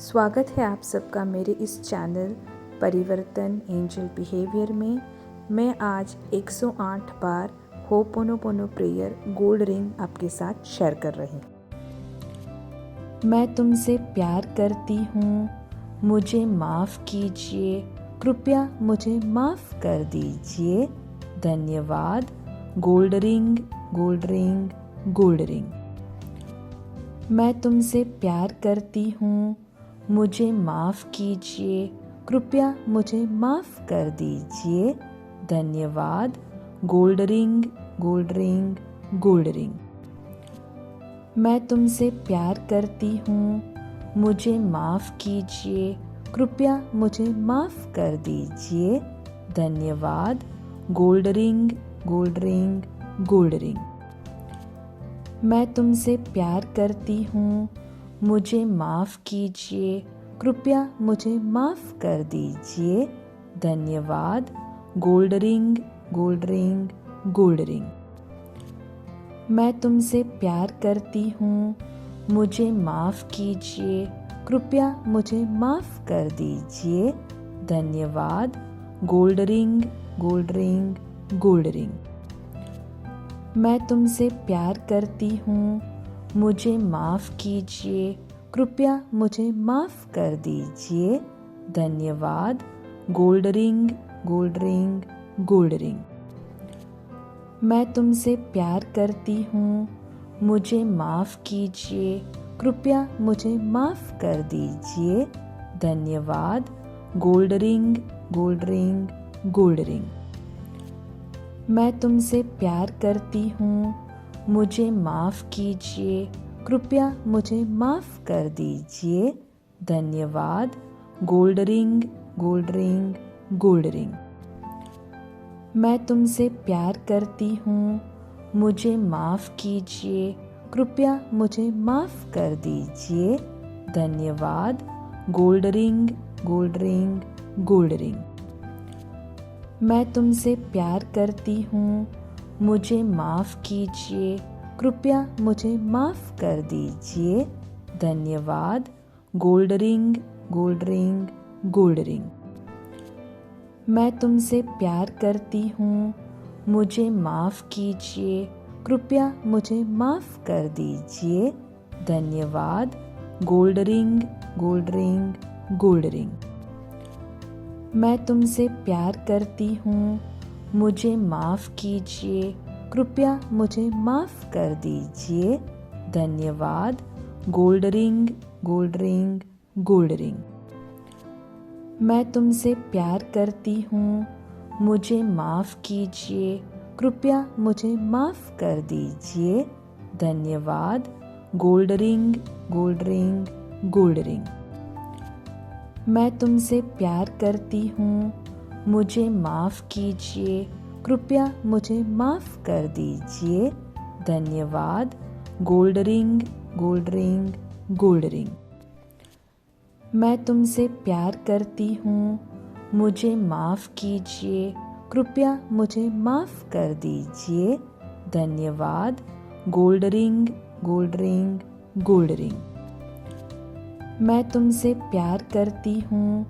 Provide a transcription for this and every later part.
स्वागत है आप सबका मेरे इस चैनल परिवर्तन एंजल बिहेवियर में। मैं आज 108 बार होपोनोपोनो प्रेयर गोल्ड रिंग आपके साथ शेयर कर रही हूँ। मैं तुमसे प्यार करती हूँ, मुझे माफ़ कीजिए, कृपया मुझे माफ़ कर दीजिए, धन्यवाद। Gold ring, gold ring, gold ring. मैं तुमसे प्यार करती हूँ, मुझे माफ़ कीजिए, कृपया मुझे माफ़ कर दीजिए, धन्यवाद। Gold ring, gold ring, gold ring. मैं तुमसे प्यार करती हूँ, मुझे माफ़ कीजिए, कृपया मुझे माफ़ कर दीजिए, धन्यवाद। Gold ring, gold ring, gold ring. मैं तुमसे प्यार करती हूँ, मुझे माफ़ कीजिए, कृपया मुझे माफ़ कर दीजिए, धन्यवाद। Gold ring, gold ring, gold ring. मैं तुमसे प्यार करती हूँ, मुझे माफ़ कीजिए, कृपया मुझे माफ़ कर दीजिए, धन्यवाद। Gold ring, gold ring, gold ring. मैं तुमसे प्यार करती हूँ, मुझे माफ़ कीजिए, कृपया मुझे माफ़ कर दीजिए, धन्यवाद। Gold ring, gold ring, gold ring. मैं तुमसे प्यार करती हूँ, मुझे माफ़ कीजिए, कृपया मुझे माफ़ कर दीजिए, धन्यवाद। Gold ring, gold ring, gold ring. मैं तुमसे प्यार करती हूँ, मुझे माफ़ कीजिए, कृपया मुझे माफ़ कर दीजिए, धन्यवाद। Gold ring, gold ring, gold ring. मैं तुमसे प्यार करती हूँ, मुझे माफ़ कीजिए, कृपया मुझे माफ़ कर दीजिए, धन्यवाद। Gold ring, gold ring, gold ring. मैं तुमसे प्यार करती हूँ, मुझे माफ़ कीजिए, कृपया मुझे माफ़ कर दीजिए, धन्यवाद। Gold ring, gold ring, gold ring. मैं तुमसे प्यार करती हूँ, मुझे माफ़ कीजिए, कृपया मुझे माफ़ कर दीजिए, धन्यवाद। Gold ring, gold ring, gold ring. मैं तुमसे प्यार करती हूँ, मुझे माफ़ कीजिए, कृपया मुझे माफ़ कर दीजिए, धन्यवाद। Gold ring, gold ring, gold ring. मैं तुमसे प्यार करती हूँ, मुझे माफ़ कीजिए, कृपया मुझे माफ़ कर दीजिए, धन्यवाद। Gold ring, gold ring, gold ring. मैं तुमसे प्यार करती हूँ, मुझे माफ़ कीजिए, कृपया मुझे माफ़ कर दीजिए, धन्यवाद। Gold ring, gold ring, gold ring. मैं तुमसे प्यार करती हूँ, मुझे माफ़ कीजिए, कृपया मुझे माफ़ कर दीजिए, धन्यवाद। Gold ring, gold ring, gold ring. मैं तुमसे प्यार करती हूँ,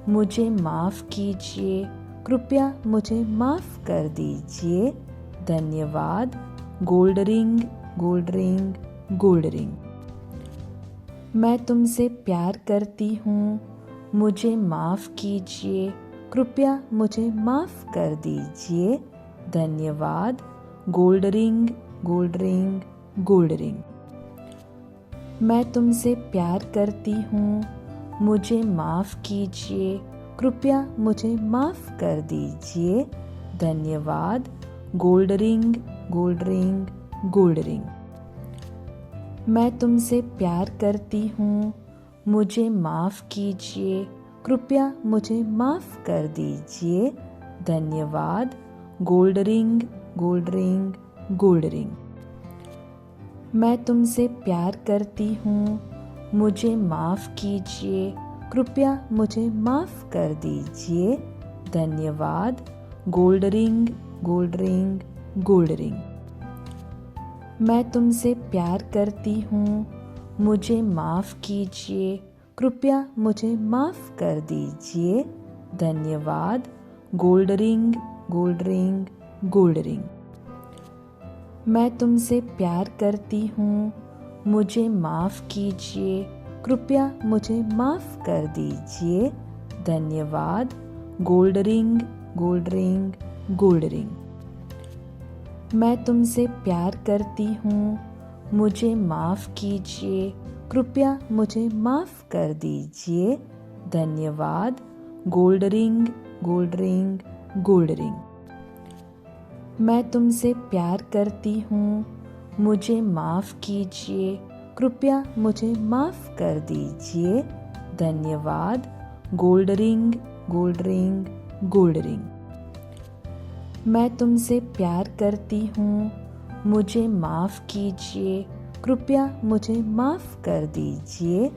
मुझे माफ़ कीजिए, कृपया मुझे माफ़ कर दीजिए, धन्यवाद। Gold ring, gold ring, gold ring. मैं तुमसे प्यार करती हूँ, मुझे माफ़ कीजिए, कृपया मुझे माफ़ कर दीजिए, धन्यवाद। Gold ring, gold ring, gold ring. मैं तुमसे प्यार करती हूँ, मुझे माफ़ कीजिए, कृपया मुझे माफ़ कर दीजिए, धन्यवाद। Gold ring, gold ring, gold ring. मैं तुमसे प्यार करती हूँ, मुझे माफ़ कीजिए, कृपया मुझे माफ़ कर दीजिए, धन्यवाद। Gold ring, gold ring, gold ring. मैं तुमसे प्यार करती हूँ, मुझे माफ़ कीजिए, कृपया मुझे माफ़ कर दीजिए, धन्यवाद। Gold ring, gold ring, gold ring. मैं तुमसे प्यार करती हूँ, मुझे माफ़ कीजिए, कृपया मुझे माफ़ कर दीजिए, धन्यवाद। Gold ring, gold ring, gold ring. मैं तुमसे प्यार करती हूँ, मुझे माफ़ कीजिए, कृपया मुझे माफ़ कर दीजिए, धन्यवाद। Gold ring, gold ring, gold ring. मैं तुमसे प्यार करती हूँ, मुझे माफ़ कीजिए, कृपया मुझे माफ़ कर दीजिए, धन्यवाद। Gold ring, gold ring, gold ring. मैं तुमसे प्यार करती हूँ, मुझे माफ़ कीजिए, कृपया मुझे माफ़ कर दीजिए, धन्यवाद। Gold ring, gold ring, gold ring. मैं तुमसे प्यार करती हूँ, मुझे माफ़ कीजिए, कृपया मुझे माफ़ कर दीजिए,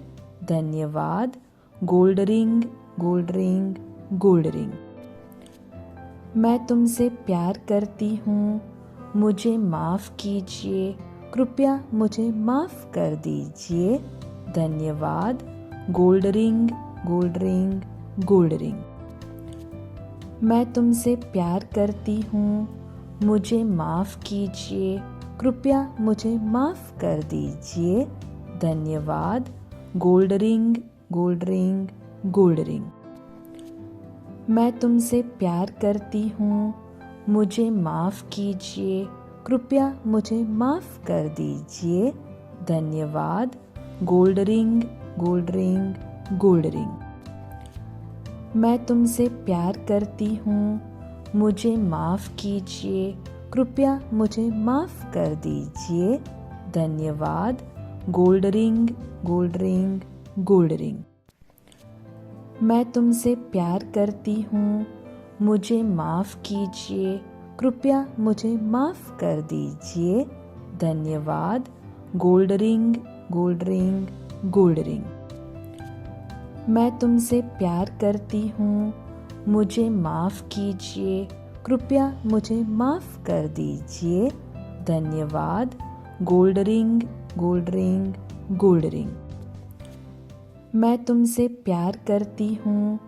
धन्यवाद। Gold ring, gold ring, gold ring. मैं तुमसे प्यार करती हूँ, मुझे माफ़ कीजिए, कृपया मुझे माफ़ कर दीजिए, धन्यवाद। Gold ring, gold ring, gold ring. मैं तुमसे प्यार करती हूँ, मुझे माफ़ कीजिए, कृपया मुझे माफ़ कर दीजिए, धन्यवाद। Gold ring, gold ring, gold ring. मैं तुमसे प्यार करती हूँ, मुझे माफ़ कीजिए, कृपया मुझे माफ़ कर दीजिए, धन्यवाद। Gold ring, gold ring, gold ring. मैं तुमसे प्यार करती हूँ, मुझे माफ़ कीजिए, कृपया मुझे माफ़ कर दीजिए, धन्यवाद। Gold ring, gold ring, gold ring. मैं तुमसे प्यार करती हूँ, मुझे माफ़ कीजिए, कृपया मुझे माफ़ कर दीजिए, धन्यवाद। Gold ring, gold ring, gold ring. मैं तुमसे प्यार करती हूँ, मुझे माफ़ कीजिए, कृपया मुझे माफ़ कर दीजिए, धन्यवाद। Gold ring, gold ring, gold ring. मैं तुमसे प्यार करती हूँ,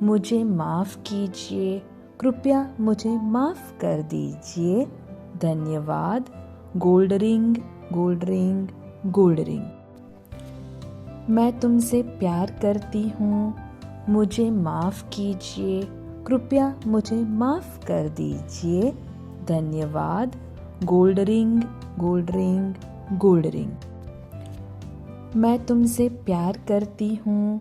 मुझे माफ़ कीजिए, कृपया मुझे माफ़ कर दीजिए, धन्यवाद। Gold ring, gold ring, gold ring. मैं तुमसे प्यार करती हूँ, मुझे माफ़ कीजिए, कृपया मुझे माफ़ कर दीजिए, धन्यवाद। Gold ring, gold ring, gold ring. मैं तुमसे प्यार करती हूँ,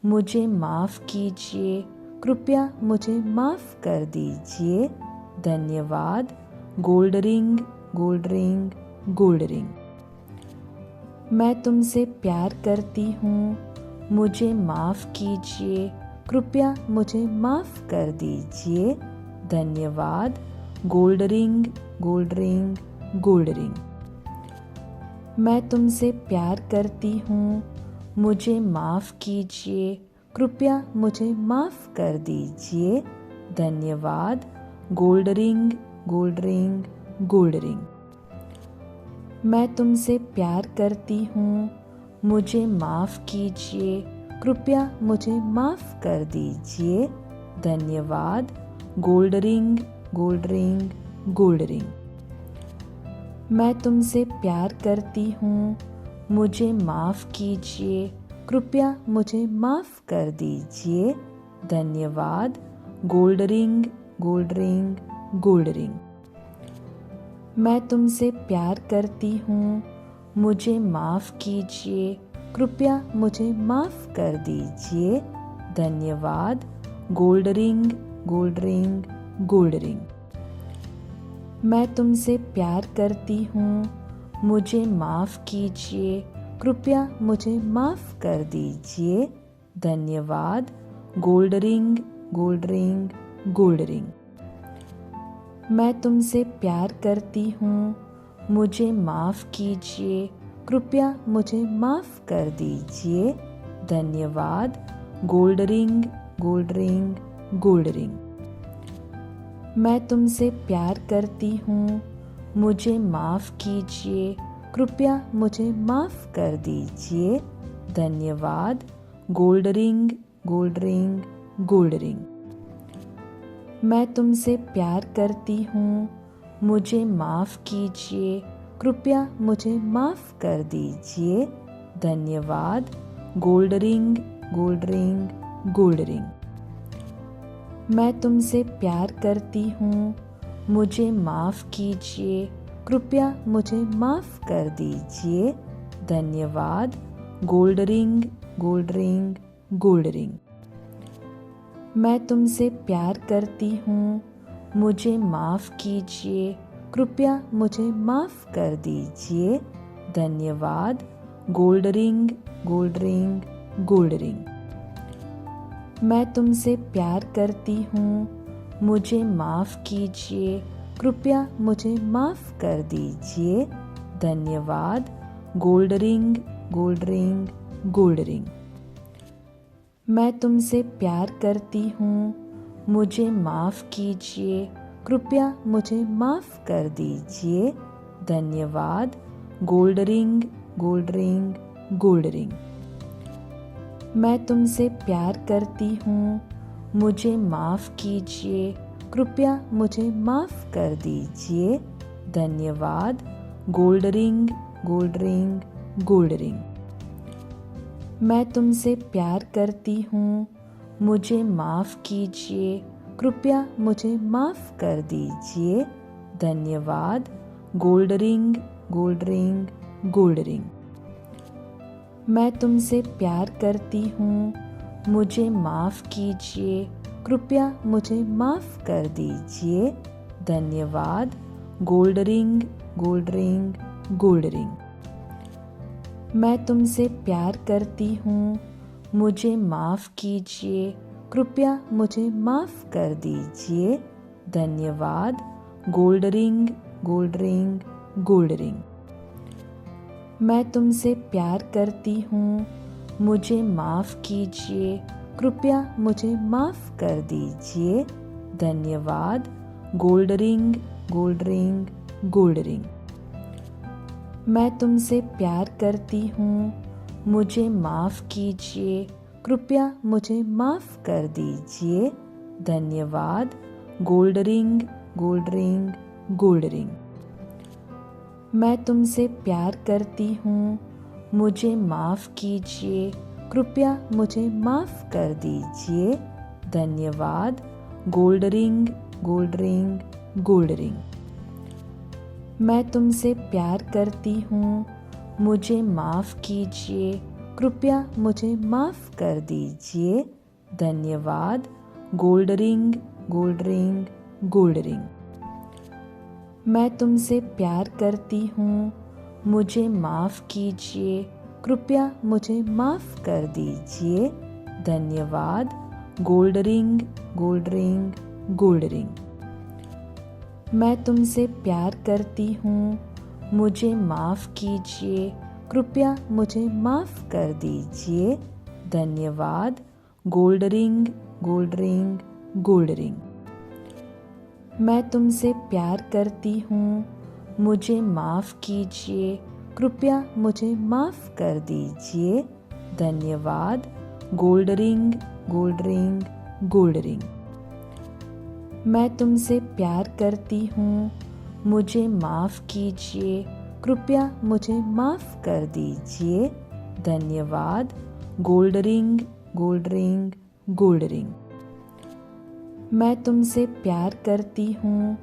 मुझे माफ़ कीजिए, कृपया मुझे माफ़ कर दीजिए, धन्यवाद। Gold ring, gold ring, gold ring. मैं तुमसे प्यार करती हूँ, मुझे माफ़ कीजिए, कृपया मुझे माफ़ कर दीजिए, धन्यवाद। Gold ring, gold ring, gold ring. मैं तुमसे प्यार करती हूँ, मुझे माफ़ कीजिए, कृपया मुझे माफ़ कर दीजिए, धन्यवाद। Gold ring, gold ring, gold ring. मैं तुमसे प्यार करती हूँ, मुझे माफ़ कीजिए, कृपया मुझे माफ़ कर दीजिए, धन्यवाद। Gold ring, gold ring, gold ring. मैं तुमसे प्यार करती हूँ, मुझे माफ़ कीजिए, कृपया मुझे माफ़ कर दीजिए, धन्यवाद। Gold ring, gold ring, gold ring. मैं तुमसे प्यार करती हूँ, मुझे माफ़ कीजिए, कृपया मुझे माफ़ कर दीजिए, धन्यवाद। Gold ring, gold ring, gold ring. मैं तुमसे प्यार करती हूँ, मुझे माफ़ कीजिए, कृपया मुझे माफ़ कर दीजिए, धन्यवाद। Gold ring, gold ring, gold ring. मैं तुमसे प्यार करती हूँ, मुझे माफ़ कीजिए, कृपया मुझे माफ़ कर दीजिए, धन्यवाद। Gold ring, gold ring, gold ring. मैं तुमसे प्यार करती हूँ, मुझे माफ़ कीजिए, कृपया मुझे माफ़ कर दीजिए, धन्यवाद। Gold ring, gold ring, gold ring. मैं तुमसे प्यार करती हूँ, मुझे माफ़ कीजिए, कृपया मुझे माफ़ कर दीजिए, धन्यवाद, gold ring, gold ring, gold ring. मैं तुमसे प्यार करती हूँ, मुझे माफ़ कीजिए, कृपया मुझे माफ़ कर दीजिए, धन्यवाद, gold ring, gold ring, gold ring. मैं तुमसे प्यार करती हूँ, मुझे माफ़ कीजिए, कृपया मुझे माफ़ कर दीजिए, धन्यवाद, gold ring, gold ring, gold ring. मैं तुमसे प्यार करती हूँ, मुझे माफ़ कीजिए, कृपया मुझे माफ़ कर दीजिए, धन्यवाद, gold ring, gold ring, gold ring. मैं तुमसे प्यार करती हूँ, मुझे माफ़ कीजिए, कृपया मुझे माफ़ कर दीजिए, धन्यवाद, gold ring, gold ring, gold ring. मैं तुमसे प्यार करती हूँ, मुझे माफ़ कीजिए, कृपया मुझे माफ़ कर दीजिए, धन्यवाद, gold ring, gold ring, gold ring. मैं तुमसे प्यार करती हूँ, मुझे माफ़ कीजिए, कृपया मुझे माफ़ कर दीजिए, धन्यवाद, gold ring, gold ring, gold ring. मैं तुमसे प्यार करती हूँ, मुझे माफ़ कीजिए, कृपया मुझे माफ़ कर दीजिए, धन्यवाद, gold ring, gold ring, gold ring. मैं तुमसे प्यार करती हूँ, मुझे माफ़ कीजिए, कृपया मुझे माफ़ कर दीजिए, धन्यवाद, gold ring, gold ring, gold ring. मैं तुमसे प्यार करती हूँ, मुझे माफ़ कीजिए, कृपया मुझे माफ़ कर दीजिए, धन्यवाद, gold ring, gold ring, gold ring. मैं तुमसे प्यार करती हूँ, मुझे माफ़ कीजिए, कृपया मुझे माफ़ कर दीजिए, धन्यवाद, gold ring, gold ring, gold ring. मैं तुमसे प्यार करती हूँ, मुझे माफ़ कीजिए, कृपया मुझे माफ़ कर दीजिए, धन्यवाद, gold ring, gold ring, gold ring. मैं तुमसे प्यार करती हूँ, मुझे माफ़ कीजिए, कृपया मुझे माफ़ कर दीजिए, धन्यवाद, gold ring, gold ring, gold ring. मैं तुमसे प्यार करती हूँ, मुझे माफ़ कीजिए, कृपया मुझे माफ़ कर दीजिए, धन्यवाद, gold ring, gold ring, gold ring. मैं तुमसे प्यार करती हूँ, मुझे माफ़ कीजिए, कृपया मुझे माफ़ कर दीजिए, धन्यवाद, gold ring, gold ring, gold ring. मैं तुमसे प्यार करती हूँ, मुझे माफ़ कीजिए, कृपया मुझे माफ़ कर दीजिए, धन्यवाद, gold ring, gold ring, gold ring. मैं तुमसे प्यार करती हूँ, मुझे माफ़ कीजिए, कृपया मुझे माफ़ कर दीजिए, धन्यवाद, gold ring, gold ring, gold ring. मैं तुमसे प्यार करती हूँ,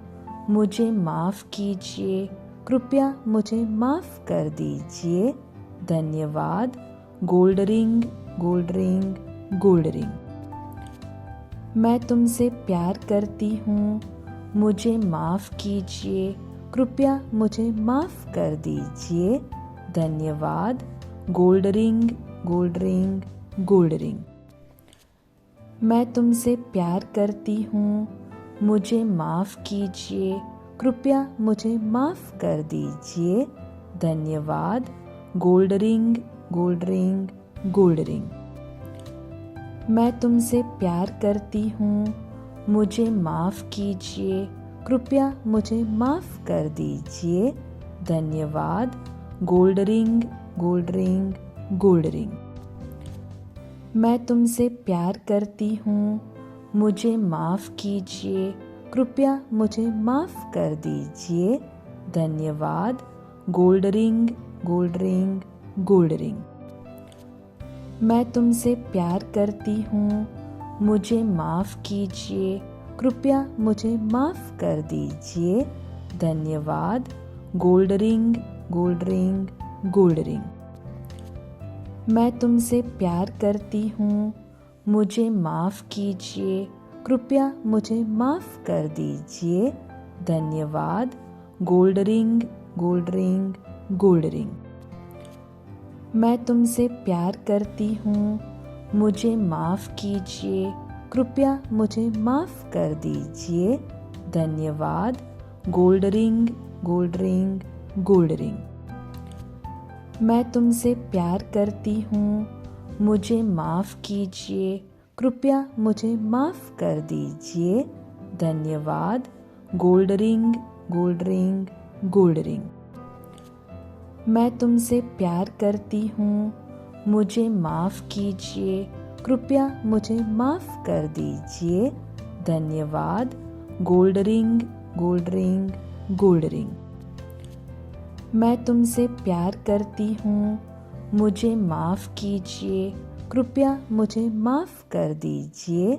मुझे माफ़ कीजिए, कृपया मुझे माफ़ कर दीजिए, धन्यवाद, gold ring, gold ring, gold ring. मैं तुमसे प्यार करती हूँ, मुझे माफ़ कीजिए, कृपया मुझे माफ़ कर दीजिए, धन्यवाद, gold ring, gold ring, gold ring. मैं तुमसे प्यार करती हूँ, मुझे माफ़ कीजिए, कृपया मुझे माफ़ कर दीजिए, धन्यवाद, gold ring, gold ring, gold ring. मैं तुमसे प्यार करती हूँ, मुझे माफ़ कीजिए, कृपया मुझे माफ़ कर दीजिए, धन्यवाद, gold ring, gold ring, gold ring. मैं तुमसे प्यार करती हूँ, मुझे माफ़ कीजिए, कृपया मुझे माफ़ कर दीजिए, धन्यवाद। Gold ring, gold ring, gold ring. मैं तुमसे प्यार करती हूँ, मुझे माफ़ कीजिए, कृपया मुझे माफ़ कर दीजिए, धन्यवाद। Gold ring, gold ring, gold ring. मैं तुमसे प्यार करती हूँ, मुझे माफ़ कीजिए, कृपया मुझे माफ़ कर दीजिए, धन्यवाद। Gold ring, gold ring, gold ring. मैं तुमसे प्यार करती हूँ, मुझे माफ़ कीजिए, कृपया मुझे माफ़ कर दीजिए, धन्यवाद। Gold ring, gold ring, gold ring. मैं तुमसे प्यार करती हूँ, मुझे माफ़ कीजिए, कृपया मुझे माफ़ कर दीजिए, धन्यवाद। Gold ring, gold ring, gold ring. मैं तुमसे प्यार करती हूँ, मुझे माफ़ कीजिए, कृपया मुझे माफ़ कर दीजिए, धन्यवाद। Gold ring, gold ring, gold ring. मैं तुमसे प्यार करती हूँ, मुझे माफ़ कीजिए, कृपया मुझे माफ़ कर दीजिए,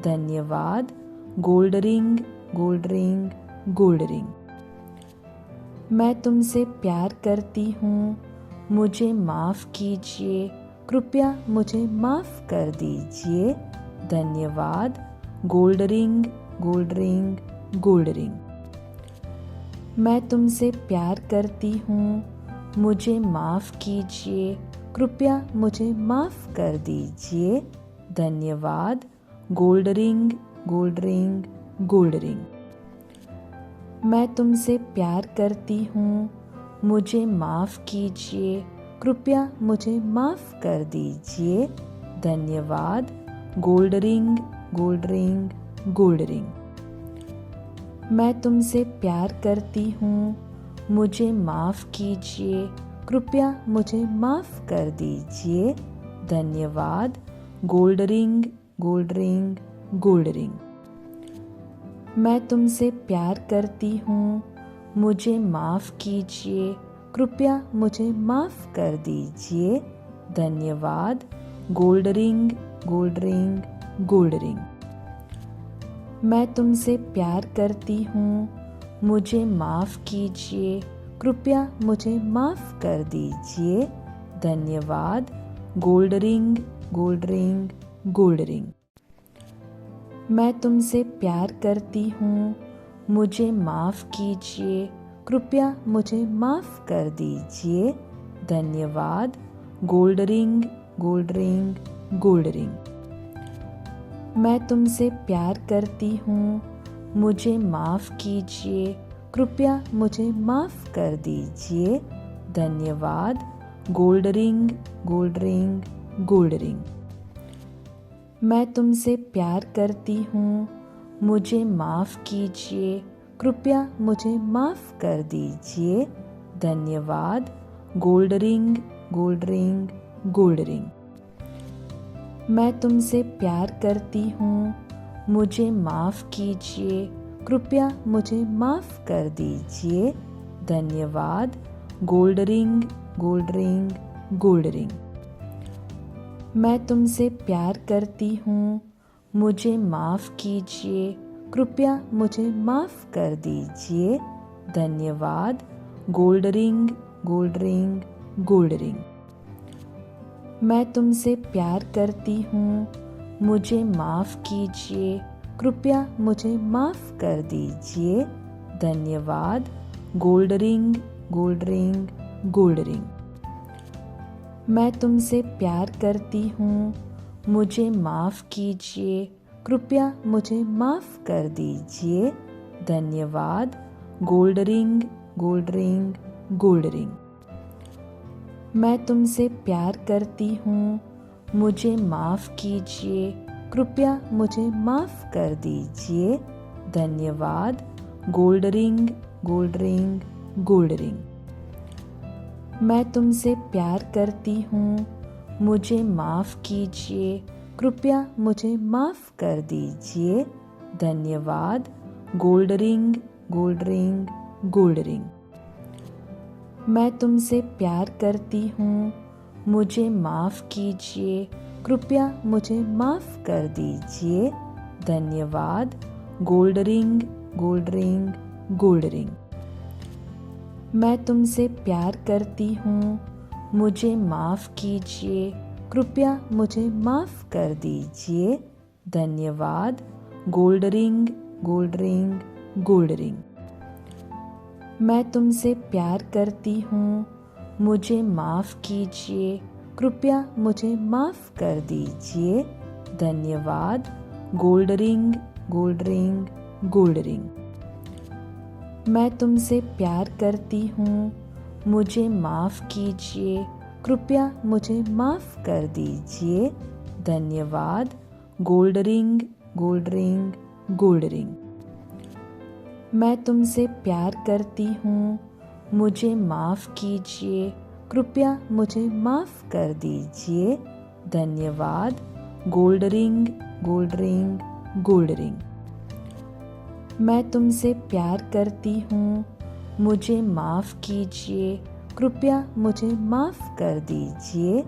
धन्यवाद। Gold ring, gold ring, gold ring. मैं तुमसे प्यार करती हूँ, मुझे माफ़ कीजिए, कृपया मुझे माफ़ कर दीजिए, धन्यवाद। Gold ring, gold ring, gold ring. मैं तुमसे प्यार करती हूँ, मुझे माफ़ कीजिए, कृपया मुझे माफ़ कर दीजिए, धन्यवाद। Gold ring, gold ring, gold ring. मैं तुमसे प्यार करती हूँ, मुझे माफ़ कीजिए, कृपया मुझे माफ़ कर दीजिए, धन्यवाद। Gold ring, gold ring, gold ring. मैं तुमसे प्यार करती हूँ, मुझे माफ़ कीजिए, कृपया मुझे माफ़ कर दीजिए, धन्यवाद। Gold ring, gold ring, gold ring. मैं तुमसे प्यार करती हूँ, मुझे माफ़ कीजिए, कृपया मुझे माफ़ कर दीजिए, धन्यवाद। Gold ring, gold ring, gold ring. मैं तुमसे प्यार करती हूँ, मुझे माफ़ कीजिए, कृपया मुझे माफ़ कर दीजिए, धन्यवाद। Gold ring, gold ring, gold ring. मैं तुमसे प्यार करती हूँ, मुझे माफ़ कीजिए, कृपया मुझे माफ़ कर दीजिए, धन्यवाद। Gold ring, gold ring, gold ring. मैं तुमसे प्यार करती हूँ, मुझे माफ़ कीजिए, कृपया मुझे माफ़ कर दीजिए, धन्यवाद। Gold ring, gold ring, gold ring. मैं तुमसे प्यार करती हूँ, मुझे माफ़ कीजिए, कृपया मुझे माफ़ कर दीजिए, धन्यवाद। Gold ring, gold ring, gold ring. मैं तुमसे प्यार करती हूँ, मुझे माफ़ कीजिए, कृपया मुझे माफ़ कर दीजिए, धन्यवाद। Gold ring, gold ring, gold ring. मैं तुमसे प्यार करती हूँ, मुझे माफ़ कीजिए, कृपया मुझे माफ़ कर दीजिए, धन्यवाद। Gold ring, gold ring, gold ring. मैं तुमसे प्यार करती हूँ, मुझे माफ़ कीजिए, कृपया मुझे माफ़ कर दीजिए, धन्यवाद। Gold ring, gold ring, gold ring. मैं तुमसे प्यार करती हूँ, मुझे माफ़ कीजिए, कृपया मुझे माफ़ कर दीजिए, धन्यवाद। Gold ring, gold ring, gold ring. मैं तुमसे प्यार करती हूँ, मुझे माफ़ कीजिए, कृपया मुझे माफ़ कर दीजिए, धन्यवाद। Gold ring, gold ring, gold ring. मैं तुमसे प्यार करती हूँ, मुझे माफ़ कीजिए, कृपया मुझे माफ़ कर दीजिए, धन्यवाद। Gold ring, gold ring, gold ring. मैं तुमसे प्यार करती हूँ, मुझे माफ़ कीजिए, कृपया मुझे माफ़ कर दीजिए, धन्यवाद। Gold ring, gold ring, gold ring. मैं तुमसे प्यार करती हूँ, मुझे माफ़ कीजिए, कृपया मुझे माफ़ कर दीजिए, धन्यवाद। Gold ring, gold ring, gold ring. मैं तुमसे प्यार करती हूँ, मुझे माफ़ कीजिए, कृपया मुझे माफ़ कर दीजिए, धन्यवाद। Gold ring, gold ring, gold ring. मैं तुमसे प्यार करती हूँ, मुझे माफ़ कीजिए, कृपया मुझे माफ़ कर दीजिए, धन्यवाद। Gold ring, gold ring, gold ring. मैं तुमसे प्यार करती हूँ, मुझे माफ़ कीजिए, कृपया मुझे माफ़ कर दीजिए, धन्यवाद। Gold ring, gold ring, gold ring. मैं तुमसे प्यार करती हूँ, मुझे माफ़ कीजिए, कृपया मुझे माफ़ कर दीजिए,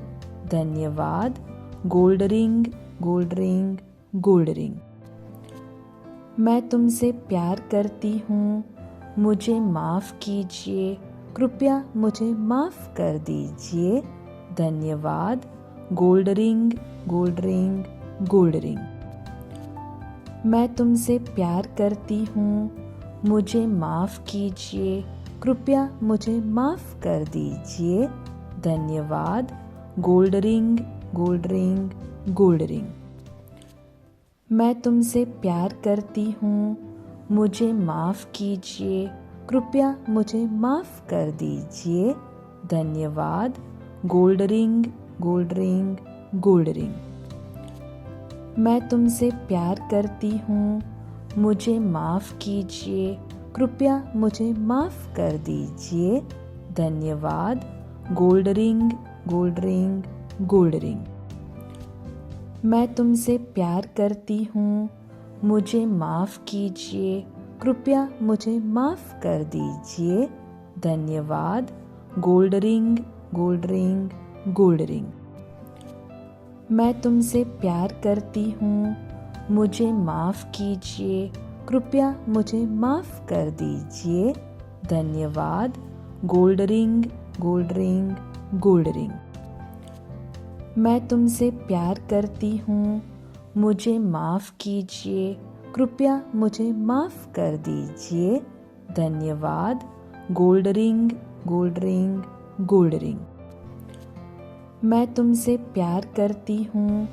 धन्यवाद। Gold ring, gold ring, gold ring. मैं तुमसे प्यार करती हूँ, मुझे माफ़ कीजिए, कृपया मुझे माफ़ कर दीजिए, धन्यवाद। Gold ring, gold ring, gold ring. मैं तुमसे प्यार करती हूँ, मुझे माफ़ कीजिए, कृपया मुझे माफ़ कर दीजिए, धन्यवाद। Gold ring, gold ring, gold ring. मैं तुमसे प्यार करती हूँ, मुझे माफ़ कीजिए, कृपया मुझे माफ़ कर दीजिए, धन्यवाद। Gold ring, gold ring, gold ring. मैं तुमसे प्यार करती हूँ, मुझे माफ़ कीजिए, कृपया मुझे माफ़ कर दीजिए, धन्यवाद। Gold ring, gold ring, gold ring. मैं तुमसे प्यार करती हूँ, मुझे माफ़ कीजिए, कृपया मुझे माफ़ कर दीजिए, धन्यवाद। Gold ring, gold ring, gold ring. मैं तुमसे प्यार करती हूँ, मुझे माफ़ कीजिए, कृपया मुझे माफ़ कर दीजिए, धन्यवाद। Gold ring, gold ring, gold ring. मैं तुमसे प्यार करती हूँ, मुझे माफ़ कीजिए, कृपया मुझे माफ़ कर दीजिए, धन्यवाद। Gold ring, gold ring, gold ring. मैं तुमसे प्यार करती हूँ,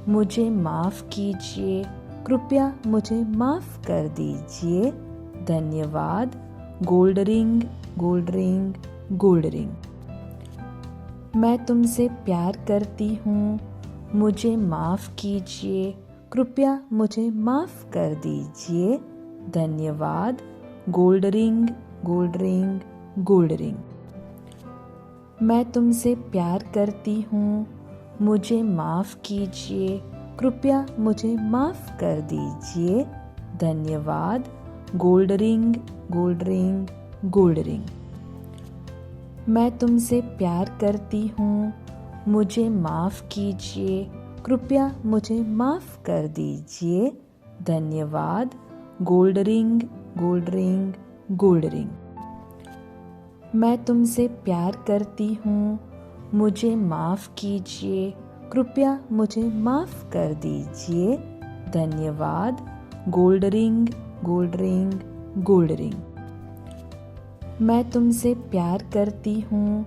मुझे माफ़ कीजिए, कृपया मुझे माफ़ कर दीजिए, धन्यवाद। Gold ring, gold ring, gold ring. मैं तुमसे प्यार करती हूँ, मुझे माफ़ कीजिए, कृपया मुझे माफ़ कर दीजिए, धन्यवाद। Gold ring, gold ring, gold ring. मैं तुमसे प्यार करती हूँ, मुझे माफ़ कीजिए, कृपया मुझे माफ़ कर दीजिए, धन्यवाद। Gold ring, gold ring, gold ring. मैं तुमसे प्यार करती हूँ, मुझे माफ़ कीजिए, कृपया मुझे माफ़ कर दीजिए, धन्यवाद। Gold ring, gold ring, gold ring. मैं तुमसे प्यार करती हूँ, मुझे माफ़ कीजिए, कृपया मुझे माफ़ कर दीजिए, धन्यवाद। Gold ring, gold ring, gold ring. मैं तुमसे प्यार करती हूँ,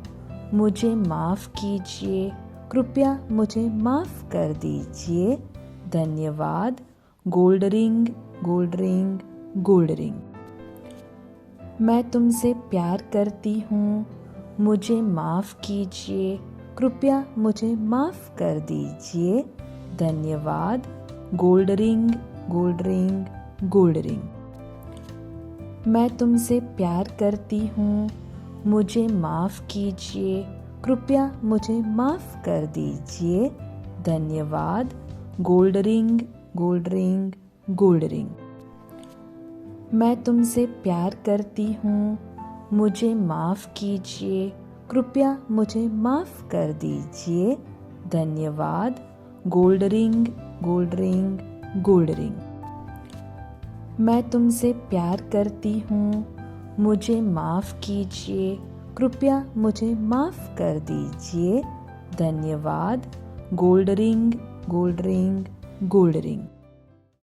मुझे माफ़ कीजिए, कृपया मुझे माफ़ कर दीजिए, धन्यवाद। Gold ring, gold ring, gold ring. मैं तुमसे प्यार करती हूँ, मुझे माफ़ कीजिए, कृपया मुझे माफ़ कर दीजिए, धन्यवाद। Gold ring, gold ring, gold ring. मैं तुमसे प्यार करती हूँ, मुझे माफ़ कीजिए, कृपया मुझे माफ़ कर दीजिए, धन्यवाद। Gold ring, gold ring, gold ring. मैं तुमसे प्यार करती हूँ, मुझे माफ़ कीजिए, कृपया मुझे माफ़ कर दीजिए, धन्यवाद। Gold ring, gold ring, gold ring. मैं तुमसे प्यार करती हूँ, मुझे माफ़ कीजिए, कृपया मुझे माफ़ कर दीजिए, धन्यवाद। Gold ring, gold ring, gold ring.